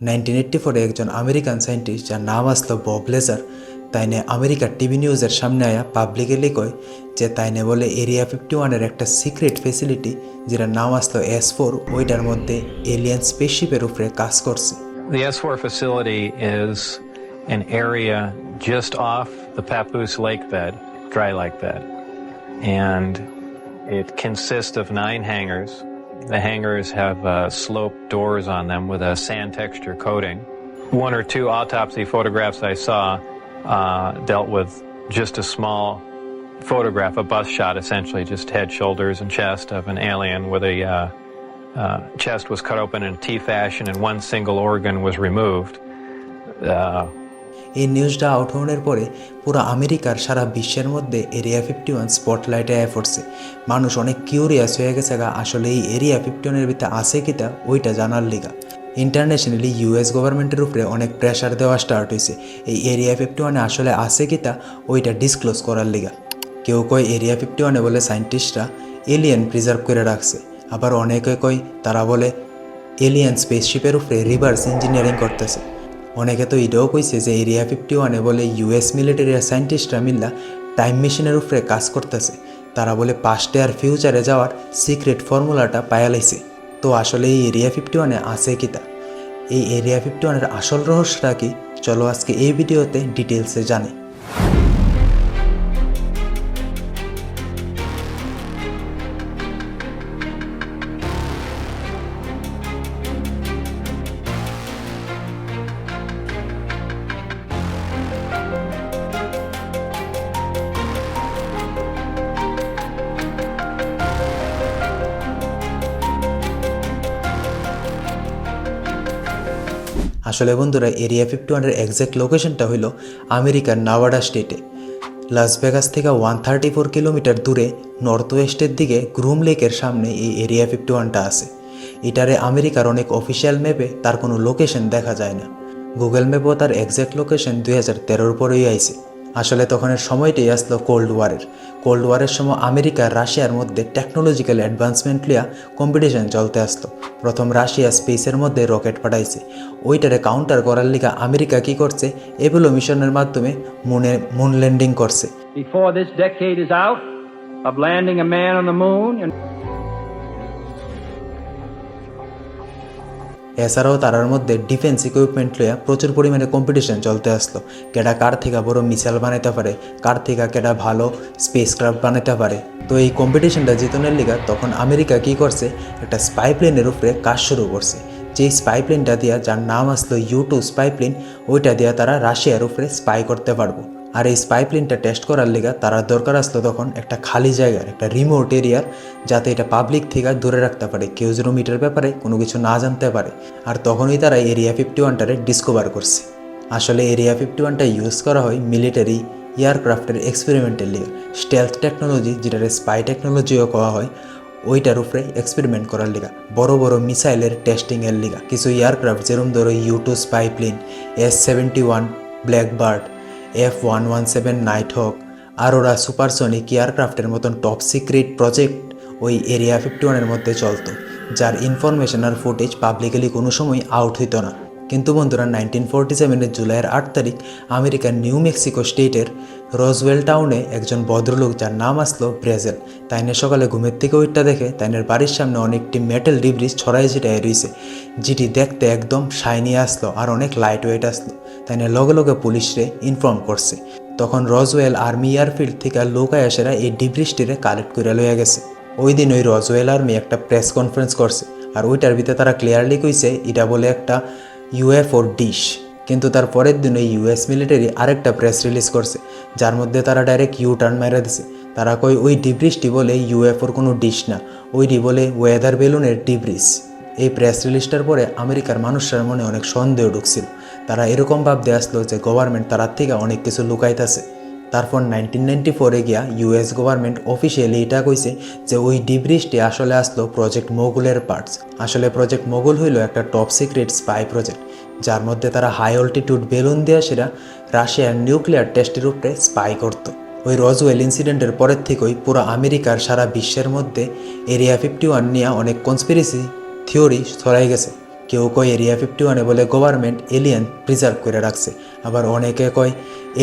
1984 একজন American scientist যার নাম আসলো বব লেজার তাইনে আমেরিকার টিভি নিউজের সামনে আয়া পাবলিকলি কয় যে তাইনে বলে এরিয়া 51-এর একটা সিক্রেট ফেসিলিটি যেটার নাম আসলো S4 ওইটার মধ্যে এলিয়ান স্পেসশিপের উপরে কাজ করছে। The S4 facility is an area just off the Papoose lake bed, dry lake bed, and it consists of 9 hangars. The hangars have sloped doors on them with a sand texture coating. 1 or 2 autopsy photographs I saw dealt with just a small photograph, a bust shot essentially, just head, shoulders, and chest of an alien with a chest was cut open in a T fashion and one single organ was removed. এই নিউজটা out হওয়ার পরে পুরো আমেরিকার সারা বিশ্বের মধ্যে area 51 স্পটলাইটে আয় পড়ছে। মানুষ অনেক কিউরিয়াস হয়ে গেছে আসলে এই এরিয়া 51-এর ভিতরে আছে কিটা ওইটা জানার লিগা। ইন্টারন্যাশনালি US গভর্নমেন্টের উপরে অনেক প্রেশার দেওয়া স্টার্ট হয়েছে এই এরিয়া 51-এ আসলে আছে কিটা ওইটা ডিসক্লোজ করার লিগা। কেউ কয় এরিয়া 51-এ বলে সায়েন্টিস্টরা এলিয়েন প্রিজার্ভ করে রাখছে, আবার অনেকে কয় তারা বলে এলিয়েন স্পেসশিপের উপরে রিভার্স ইঞ্জিনিয়ারিং করতেছে। অনেকে তো এটাও কইছে যে এরিয়া 51-এ বলে US মিলিটারির সায়েন্টিস্টরা মিল্লা টাইম মেশিনের উপরে কাজ করতেছে। তারা বলে পাস্টে আর ফিউচারে যাওয়ার সিক্রেট ফর্মুলাটা পায়া লাইছে। তো আসলে এই এরিয়া 51-এ আছে কিতা, এই এরিয়া 51-এর আসল রহস্যটা কি, চলো আজকে এই ভিডিওতে ডিটেলসে জানি। আসলে বন্ধুরা এরিয়া 51-এর এক্স্যাক্ট লোকেশনটা হইল আমেরিকার নাভাডা স্টেটে লাস ভেগাস থেকে 134 কিলোমিটার দূরে নর্থ ওয়েস্টের দিকে গ্রুম লেকের সামনে এই এরিয়া 51টা আছে। এটারে আমেরিকার অনেক অফিসিয়াল ম্যাপে তার কোনো লোকেশন দেখা যায় না। গুগল ম্যাপেও তার এক্স্যাক্ট লোকেশন 2013-র পরেই আইছে। আসলে তখনের সময়টাই আসলো কোল্ড ওয়ারের সময় আমেরিকা রাশিয়ার মধ্যে টেকনোলজিক্যাল অ্যাডভান্সমেন্ট লিয়া কম্পিটিশন চলতে আসতো। প্রথম রাশিয়া স্পেসের মধ্যে রকেট পাঠাইছে, ওইটারে কাউন্টার করার লিগা আমেরিকা কি করছে, এপোলো মিশনের মাধ্যমে মুন ল্যান্ডিং করছে। Before this decade is out of landing a man on the moon and এছাড়াও তারার মধ্যে ডিফেন্স ইকুইপমেন্ট লইয়া প্রচুর পরিমাণে কম্পিটিশন চলতে আসলো। কেডা কার থেকে বড় মিসাইল বানাইতে পারে, কার থেকে কেডা ভালো স্পেস ক্রাফট বানাইতে পারে। তো এই কম্পিটিশনটা জিতনের লিগা তখন আমেরিকা কি করছে, একটা স্পাই প্লেনের উপরে কাজ শুরু করছে। যেই স্পাই প্লেনটা দিয়া, যার নাম আসলো U2 স্পাই প্লেন, ওইটা দিয়া তারা রাশিয়ার উপরে স্পাই করতে পারবো। আর এই স্পাই প্লেনটা টেস্ট করার লিগা তারা দরকার আসলো তখন একটা খালি জায়গার, একটা রিমোট এরিয়ার, যাতে এটা পাবলিক থেকে দূরে রাখতে পারে, কেউ যেন মিটার ব্যাপারে কোনো কিছু না জানতে পারে। আর তখনই তারা এরিয়া 51টারে ডিসকভার করছে। আসলে এরিয়া 51টা ইউজ করা হয় মিলিটারি এয়ারক্রাফটের এক্সপেরিমেন্টের লিগা, স্টেলথ টেকনোলজি যেটার স্পাই টেকনোলজিও করা হয়, ওইটার উপরে এক্সপেরিমেন্ট করার লিগা, বড় বড় মিসাইলের টেস্টিংয়ের লিগা। কিছু এয়ারক্রাফট যেরকম ধরো U2 spy plane, S-71 Blackbird, F-117 Nighthawk, Aurora supersonic এয়ারক্রাফটের মতন টপ সিক্রেট প্রজেক্ট ওই এরিয়া 51-এর মধ্যে চলতো, যার ইনফরমেশন আর ফুটেজ পাবলিকলি কোনো সময় আউট হইতো না। কিন্তু বন্ধুরা 1947-এর জুলাইয়ের 8 তারিখ আমেরিকার নিউ মেক্সিকো স্টেটের রোজওয়েল টাউনে একজন ভদ্রলোক যার নাম আসলো ব্রেজেল, তাইনের সকালে ঘুমের থেকে ওইটা দেখে তাইনের বাড়ির সামনে অনেকটি মেটাল ডিব্রিজ ছড়াই ছিটাই রয়েছে, যেটি দেখতে একদম শাইনি আসলো আর অনেক লাইট ওয়েট আসলো। তাইনের লগে লগে পুলিশরে ইনফর্ম করছে। তখন রোজওয়েল আর্মি এয়ারফিল্ড থেকে লোক আয়াসেরা এই ডিব্রিজটিরে কালেক্ট করে লইয়া গেছে। ওই দিন ওই রোজওয়েল আর্মি একটা প্রেস কনফারেন্স করছে, আর ওইটার ভিতরে তারা ক্লিয়ারলি কইছে এটা বলে একটা UFO ডিশ। কিন্তু তার পরের দিন ওই US মিলিটারি আরেকটা প্রেস রিলিজ করছে, যার মধ্যে তারা ডাইরেক্ট টার্ন মেরে দিছে। তারা কয় ওই ডিব্রিজটি বলে UFOর কোনো ডিশ না, ওইটি বলে ওয়েদার বেলুনের ডিব্রিজ। এই প্রেস রিলিজটার পরে আমেরিকার মানুষের মনে অনেক সন্দেহ ঢুকছিল। তারা এরকম ভাবতে আসলো যে গভর্নমেন্ট তার থেকে অনেক কিছু লুকাইতেছে। তারপর 1994-এ গিয়া US গভর্নমেন্ট অফিসিয়ালি এটা কইছে যে ওই ডিব্রিজটি আসলে আসলো প্রজেক্ট মোগুলের পার্টস। আসলে প্রজেক্ট মোগুল হইল একটা টপ সিক্রেট স্পাই প্রজেক্ট, যার মধ্যে তারা হাই অল্টিটিউড বেলুন দিয়ে সেটা রাশিয়ার নিউক্লিয়ার টেস্টের উপরে স্পাই করত। ওই রোজওয়েল ইনসিডেন্টের পরের থেকেই পুরো আমেরিকার সারা বিশ্বের মধ্যে এরিয়া 51 নিয়ে অনেক কনস্পিরেসি থিওরি ছড়াই গেছে। কেউ কয় এরিয়া 51 বলে গভর্নমেন্ট এলিয়েন প্রিজার্ভ করে রাখছে, আবার অনেকে কয়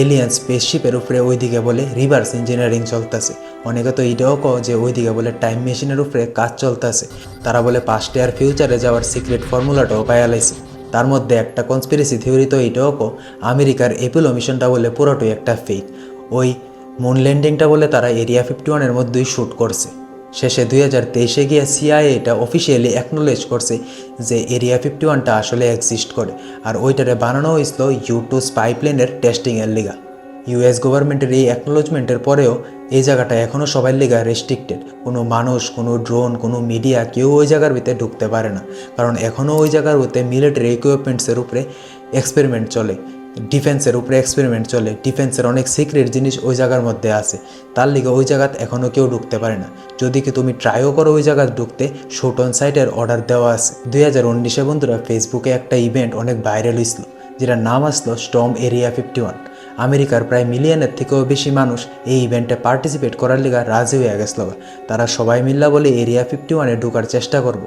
এলিয়েন স্পেসশিপের উপরে ওইদিকে বলে রিভার্স ইঞ্জিনিয়ারিং চলতেছে। অনেকে তো এটাও কয় যে ওইদিকে বলে টাইম মেশিনের উপরে কাজ চলতেছে। তারা বলে পাস্টে আর ফিউচারে যাওয়ার সিক্রেট ফর্মুলাটাও পাইয়া লাইছে। তার মধ্যে একটা কনস্পিরেসি থিওরি তো এটাও কো আমেরিকার অ্যাপোলো মিশনটা বলে পুরোটাই একটা ফেক। ওই মুন ল্যান্ডিংটা বলে তারা এরিয়া 51 মধ্যেই শ্যুট করছে। শেষে 2023 গিয়ে সিআইএ এটা অফিসিয়ালি অ্যাকনোলেজ করছে যে এরিয়া 51টা আসলে এক্সিস্ট করে, আর ওইটারে বানানো হয়েছিল U2 স্পাই প্লেনের টেস্টিংয়ের লিগা। ইউএস গভর্নমেন্টের এই অ্যাকনোলেজমেন্টের পরেও এই জায়গাটা এখনও সবার লিগা রেস্ট্রিক্টেড। কোনো মানুষ, কোনো ড্রোন, কোনো মিডিয়া কেউ ওই জায়গার ভিতরে ঢুকতে পারে না, কারণ এখনও ওই জায়গার ভিতরে মিলিটারি ইকুইপমেন্টসের উপরে এক্সপেরিমেন্ট চলে, ডিফেন্সের উপরে এক্সপেরিমেন্ট চলে। ডিফেন্সের অনেক সিক্রেট জিনিস ওই জায়গার মধ্যে আছে, তার লিগে ওই জায়গাত এখনও কেউ ঢুকতে পারে না। যদি কি তুমি ট্রাইও করো ওই জায়গায় ঢুকতে, শুট অন সাইটের অর্ডার দেওয়া আছে। 2019 বন্ধুরা ফেসবুকে একটা ইভেন্ট অনেক ভাইরাল হয়েছিল, যেটার নাম আসলো স্টর্ম এরিয়া 51। আমেরিকার প্রায় মিলিয়নের থেকেও বেশি মানুষ এই ইভেন্টে পার্টিসিপেট করার লিগা রাজি হয়ে গেছিল। তারা সবাই মিল্লা বলে এরিয়া 51-এ ঢোকার চেষ্টা করব।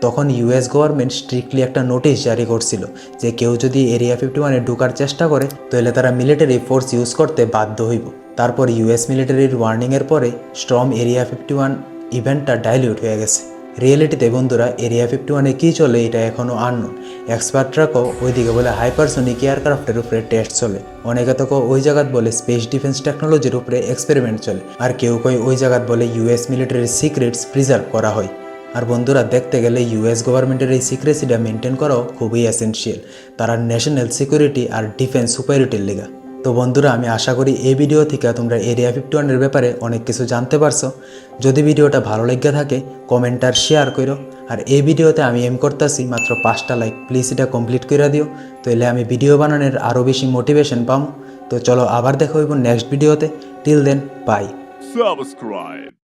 তখন ইউএস গভর্নমেন্ট স্ট্রিক্টলি একটা নোটিশ জারি করছিল যে কেউ যদি এরিয়া 51-এ ঢোকার চেষ্টা করে তাহলে তারা মিলিটারি ফোর্স ইউজ করতে বাধ্য হইব। তারপর ইউএস মিলিটারির ওয়ার্নিংয়ের পরে স্টর্ম এরিয়া 51 ইভেন্টটা ডাইলিউট হয়ে গেছে। রিয়েলিটিতে বন্ধুরা এরিয়া 51-এ কী চলে এটা এখনও আননোন। এক্সপার্টরাও ওইদিকে বলে হাইপারসোনিক এয়ারক্রাফটের উপরে টেস্ট চলে, অনেকে তো ওই জায়গাত বলে স্পেস ডিফেন্স টেকনোলজির উপরে এক্সপেরিমেন্ট চলে, আর কেউ কয় ওই জায়গাত বলে ইউএস মিলিটারির সিক্রেটস প্রিজার্ভ করা হয়। আর বন্ধুরা দেখতে গেলে ইউএস গভর্নমেন্টের এই সিক্রেসিটা মেনটেন করাও খুবই এসেনশিয়াল, তারা ন্যাশনাল সিকিউরিটি আর ডিফেন্স সুপারিটির লিগা। তো বন্ধুরা আমি আশা করি এই ভিডিও থেকে তোমরা এরিয়া 51-এর ব্যাপারে অনেক কিছু জানতে পারছো। যদি ভিডিওটা ভালো লেগে থাকে কমেন্ট আর শেয়ার করো, আর এই ভিডিওতে আমি এম করতেছি মাত্র 5টা লাইক, প্লিজ এটা কমপ্লিট করে দিও, তাহলে আমি ভিডিও বানানোর আরও বেশি মোটিভেশন পাবো। তো চলো আবার দেখা হইব নেক্সট ভিডিওতে। Till then bye. Subscribe.